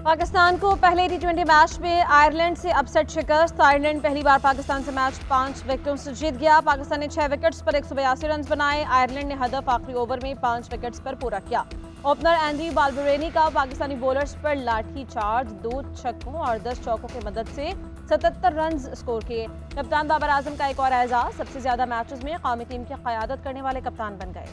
पाकिस्तान को पहले टी20 मैच में आयरलैंड से अपसेट शिकस्त। आयरलैंड पहली बार पाकिस्तान से मैच 5 विकेटों से जीत गया। पाकिस्तान ने 6 विकेट्स पर 182 रन बनाए। आयरलैंड ने हदफ आखिरी ओवर में 5 विकेट्स पर पूरा किया। ओपनर एंड्री बाल्बरेनी का पाकिस्तानी बॉलर्स पर लाठी चार्ज, 2 छक्कों और 10 चौकों की मदद से 77 रन स्कोर किए। कप्तान बाबर आजम का एक और एजाज, सबसे ज्यादा मैचेस में कौमी टीम की क़यादत करने वाले कप्तान बन गए।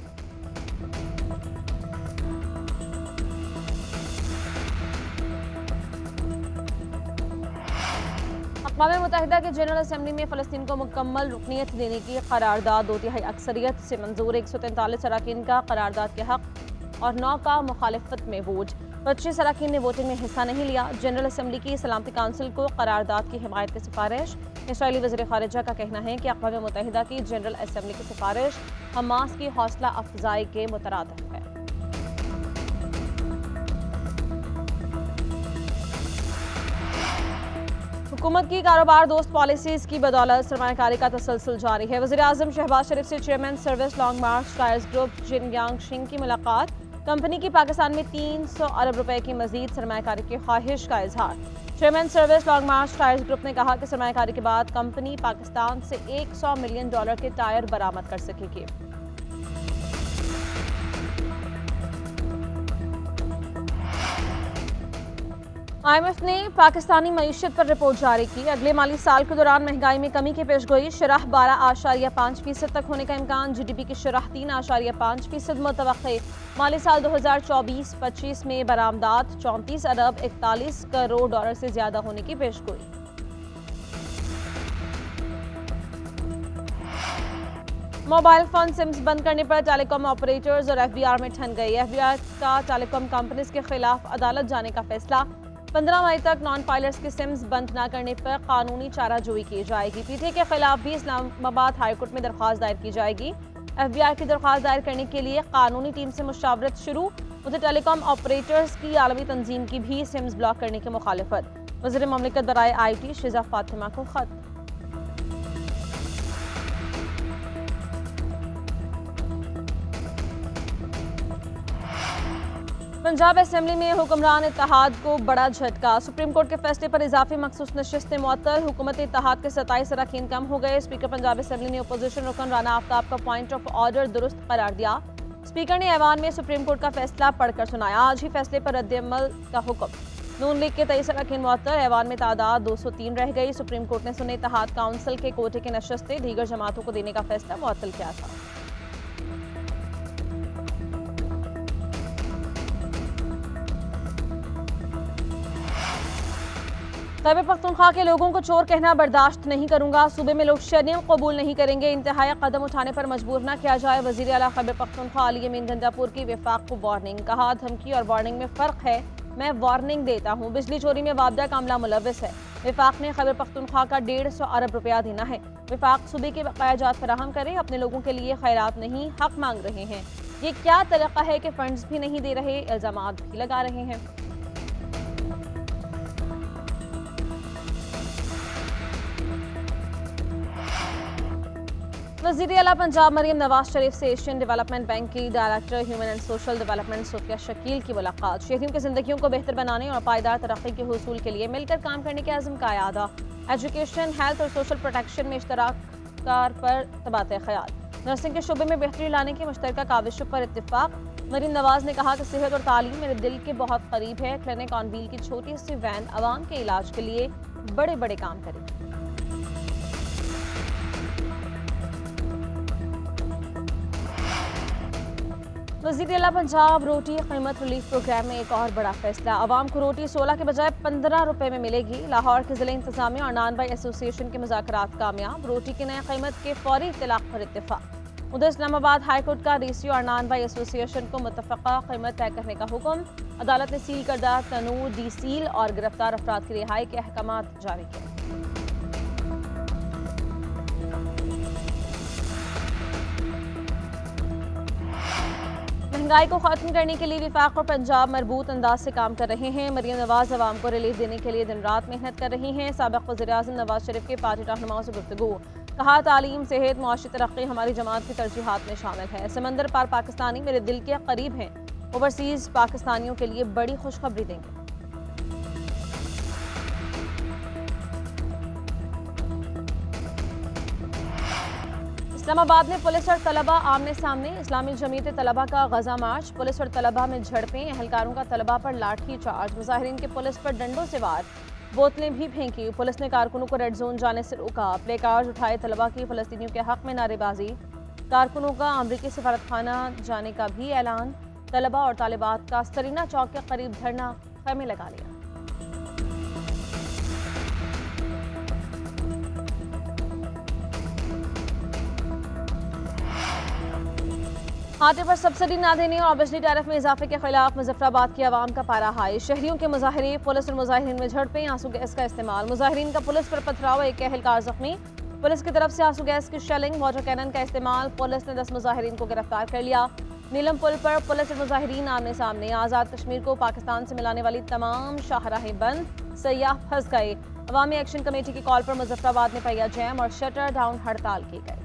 अक़वाम मुत्तहिदा के जनरल असम्बली में फ़लस्तीन को मुकम्मल रुकनीत देने की करारदाद 2/3 अक्सरियत से मंजूर। 143 अरकान का करारदाद के हक़ और 9 का मुखालिफत में वोट। 25 अरकान ने वोटिंग में हिस्सा नहीं लिया। जनरल असम्बली की सलामती काउंसिल को करारदाद की हिमायत की सिफारिश। इसराइली वज़ीर ख़ारिजा का कहना है कि अक़वाम मुत्तहिदा की जनरल असम्बली की सिफारिश हमास की हौसला अफजाई के मुतरादिफ है। हुकूमत की कारोबार दोस्त पॉलिसीज़ की बदौलत सरमायाकारी का तसलसल जारी है। वज़ीर आज़म शहबाज शरीफ से चेयरमैन सर्विस लॉन्ग मार्च टायर्स ग्रुप जिनयांग शिंग की मुलाकात। कंपनी की पाकिस्तान में 300 अरब रुपए की मजीद सरमायाकारी की ख्वाहिश का इजहार। चेयरमैन सर्विस लॉन्ग मार्च टायर्स ग्रुप ने कहा कि सरमायाकारी के बाद कंपनी पाकिस्तान से $100 मिलियन के टायर बरामद कर सकेगी। IMF ने पाकिस्तानी मईशत पर रिपोर्ट जारी की। अगले माली साल के दौरान महंगाई में कमी की पेशगोई। शरह 12.5% तक होने का इम्कान। GDP की शरह 3.5% मुतवक्के। माली साल 2024-25 में बरामदात 34 अरब 41 करोड़ डॉलर से ज्यादा होने की पेशगोई। मोबाइल फोन सिम्स बंद करने पर टेलीकॉम ऑपरेटर्स और FBR में ठन गई। FBR का टेलीकॉम कंपनीज के खिलाफ अदालत जाने का फैसला। 15 मई तक नॉन फाइलर्स के सिम्स बंद न करने पर कानूनी चाराजोई की जाएगी। पीटीए के खिलाफ भी इस्लामाबाद हाईकोर्ट में दरख्वास्त दायर की जाएगी। FBR की दरख्वास्त दायर करने के लिए कानूनी टीम से मुशावरत शुरू। उधर टेलीकॉम ऑपरेटर्स की आलमी तंजीम की भी सिम्स ब्लॉक करने की मुखालिफत। वज़ीर ममलिकत बराए IT शिजा फातिमा को खत। पंजाब असेंबली में हुक्मरान इत्तेहाद को बड़ा झटका। सुप्रीम कोर्ट के फैसले पर इजाफी मखसूस नशिस्तें मुअत्तल। हुकूमत इत्तेहाद के 27 अरकान कम हो गए। स्पीकर पंजाब असेंबली ने अपोजिशन रुकन राना आफ्ताब का पॉइंट ऑफ ऑर्डर दुरुस्त करार दिया। स्पीकर ने ऐवान में सुप्रीम कोर्ट का फैसला पढ़कर सुनाया। आज ही फैसले पर रद्द-ए-अमल का हुक्म। नून लीग के 23 अरकान मुअत्तल। ऐवान में तादाद 203 रह गई। सुप्रीम कोर्ट ने सुने इत्तेहाद काउंसिल के कोटे की नशिस्तें दीगर जमातों को देने का फैसला मुअत्तल किया था। खैबर पख्तूनख्वा के लोगों को चोर कहना बर्दाश्त नहीं करूंगा। सूबे में लोग शर्नियम कबूल नहीं करेंगे। इंतहाई कदम उठाने पर मजबूर न किया जाए। वज़ीर आला खैबर पख्तूनख्वा अली अमीन गंडापुर की वफाक को वार्निंग। कहा, धमकी और वार्निंग में फ़र्क है। मैं वार्निंग देता हूँ। बिजली चोरी में वाबदा का मामला मुलव्वस है। वफाक ने खैबर पख्तूनख्वा का 150 अरब रुपया देना है। वफाक सूबे के बकायाजात फराहम करे। अपने लोगों के लिए खैरात नहीं, हक मांग रहे हैं। ये क्या तरीका है कि फंड्स भी नहीं दे रहे, इल्जामात भी लगा रहे हैं। वज़ीर आला पंजाब मरियम नवाज शरीफ से एशियन डेवलपमेंट बैंक की director human and social development Sofia Shakil की मुलाकात। शहरियों की जिंदगियों को बेहतर बनाने और पायदार तरक्की के हुसूल के लिए मिलकर काम करने के अज़्म का यादा। एजुकेशन, हेल्थ और सोशल प्रोटेक्शन में इश्तराक पर तबादला ख्याल। नर्सिंग के शोबे में बेहतरी लाने की मुश्तरका काविशों पर इत्तिफाक। मरियम नवाज ने कहा कि सेहत और तालीम मेरे दिल के बहुत करीब है। क्लिनिक ऑन व्हील की छोटी सी वैन आवाम के इलाज के लिए बड़े बड़े काम करेगी। वज़ीर आला पंजाब रोटी कीमत रिलीफ प्रोग्राम में एक और बड़ा फैसला। आवाम को रोटी 16 के बजाय 15 रुपए में मिलेगी। लाहौर के जिला इंतजामिया और नान बाई एसोसिएशन के मुज़ाकरात कामयाब। रोटी की नई कीमत के फौरी इत्तलाक पर इत्तेफाक। उधर इस्लामाबाद हाईकोर्ट का डीसी और नान बाई एसोसिएशन को मुत्तफ़क़ा कीमत तय करने का हुक्म। अदालत ने सील करदा तनूर डी सील और गिरफ्तार अफराद की रिहाई के अहकामात जारी किए। महंगाई को खत्म करने के लिए वफाक और पंजाब मरबूत अंदाज से काम कर रहे हैं। मरियम नवाज अवाम को रिलीफ देने के लिए दिन रात मेहनत कर रही हैं। साबिक़ वज़ीर आज़म नवाज शरीफ के पार्टी रहनुमाओं से गुफ्तगू। कहा, तालीम, सेहत, मुआशी तरक्की हमारी जमात की तरजीहात में शामिल है। समंदर पार पाकिस्तानी मेरे दिल के करीब हैं। ओवरसीज़ पाकिस्तानियों के लिए बड़ी खुशखबरी देंगे। इस्लामाबाद में पुलिस और तलबा आमने सामने। इस्लामी जमीयत तलबा का गजा मार्च। पुलिस और तलबा में झड़पें। एहलकारों का तलबा पर लाठी चार्ज। मुजाहिरीन के पुलिस पर डंडों से वार। बोतलें भी फेंकी। पुलिस ने कारकुनों को रेड जोन जाने से रोका। प्ले कार्ड उठाए तलबा की फ़लस्तीनियों के हक में नारेबाजी। कारकुनों का अमरीकी सफारतखाना जाने का भी ऐलान। तलबा और तालिबात का सरीना चौक के करीब धरना खैमे लगा लिया। खाते पर सब्सिडी न देने और बिजली टैरिफ में इजाफे के खिलाफ मुजफ्फराबाद की आवाम का पारा हाई। शहरियों के मुजाहिरे। पुलिस और मुजाहिरीन में झड़पें। आंसू गैस का इस्तेमाल। मुजाहिरीन का पुलिस पर पथराव। एक एहलकार जख्मी। पुलिस की तरफ से आंसू गैस की शेलिंग, वाटर कैनन का इस्तेमाल। पुलिस ने 10 मुजाहिरीन को गिरफ्तार कर लिया। नीलम पुल पर पुलिस और मुजाहिरीन आमने सामने। आज़ाद कश्मीर को पाकिस्तान से मिलाने वाली तमाम शाहराहें बंद। सयाह फंस गए। अवामी एक्शन कमेटी की कॉल पर मुजफ्फराबाद में पहिया जैम और शटर डाउन हड़ताल की गई।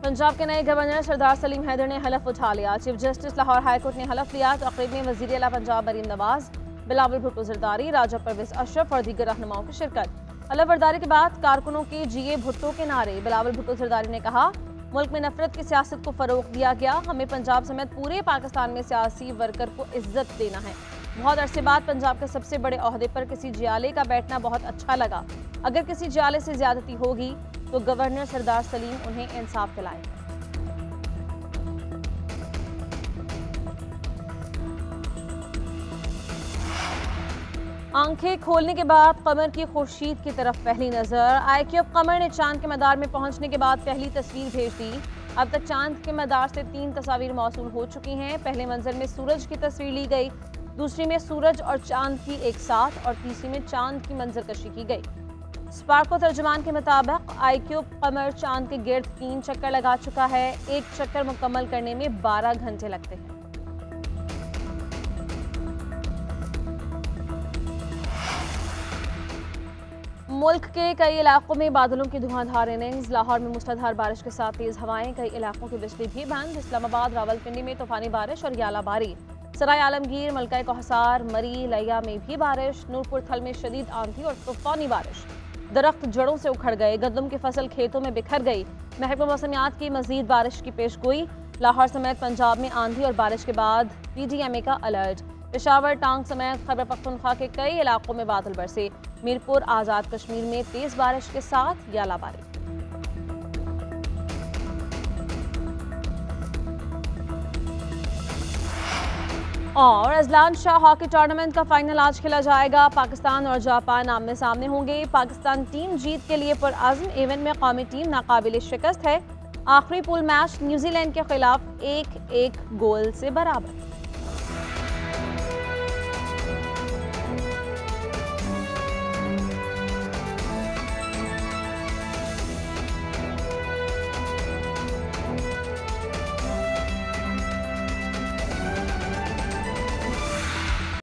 पंजाब के नए गवर्नर सरदार सलीम हैदर ने हलफ उठा लिया। चीफ जस्टिस लाहौर हाईकोर्ट ने हलफ लिया। तकरीब में वजीर आला पंजाब मरीम नवाज, बिलावल भुट्टो जरदारी, राजा परवेज अशरफ और दीगर रहनुमाओं की शिरकत। हलफ बर्दारी के बाद कारकुनों के जीए भुट्टो के नारे। बिलावल भुट्टो जरदारी ने कहा, मुल्क में नफरत की सियासत को फरोग दिया गया। हमें पंजाब समेत पूरे पाकिस्तान में सियासी वर्कर को इज्जत देना है। बहुत अरसे बाद पंजाब के सबसे बड़े ओहदे पर किसी जियाले का बैठना बहुत अच्छा लगा। अगर किसी जियाले से ज्यादती होगी तो गवर्नर सरदार सलीम उन्हें इंसाफ दिलाएंगे। आंखें खोलने के बाद कमर की खुर्शीद की तरफ पहली नजर। आईक्यूब कमर ने चांद के मदार में पहुंचने के बाद पहली तस्वीर भेज दी। अब तक चांद के मदार से 3 तस्वीर मौसूल हो चुकी हैं। पहले मंजर में सूरज की तस्वीर ली गई, दूसरी में सूरज और चांद की एक साथ और तीसरी में चांद की मंजरकशी की गई। स्पार्को तर्जुमान के मुताबिक आईक्यूब कमर चांद के गिर्द 3 चक्कर लगा चुका है। एक चक्कर मुकम्मल करने में 12 घंटे लगते हैं। मुल्क के कई इलाकों में बादलों की धुआंधार इनिंग्स। लाहौर में मूसलाधार बारिश के साथ तेज हवाएं। कई इलाकों की बिजली भी बंद। इस्लामाबाद, रावलपिंडी में तूफानी बारिश और यालाबारी। सराय आलमगीर, मलका कोहसार, मरी, लिया में भी बारिश। नूरपुर थल में शदीद आंधी और तूफानी बारिश। दरख्त जड़ों से उखड़ गए। गंदम की फसल खेतों में बिखर गई। महकमा मौसमियात की मजीद बारिश की पेशगोई। लाहौर समेत पंजाब में आंधी और बारिश के बाद PDMA का अलर्ट। पेशावर, टांग समेत खैबर पख्तूनख्वा के कई इलाकों में बादल बरसे। मीरपुर, आज़ाद कश्मीर में तेज बारिश के साथ यालाबारी। और अजलान शाह हॉकी टूर्नामेंट का फाइनल आज खेला जाएगा। पाकिस्तान और जापान आमने सामने होंगे। पाकिस्तान टीम जीत के लिए पुरअज़्म। इवेंट में कौमी टीम नाकाबिले शिकस्त है। आखिरी पूल मैच न्यूजीलैंड के खिलाफ 1-1 गोल से बराबर।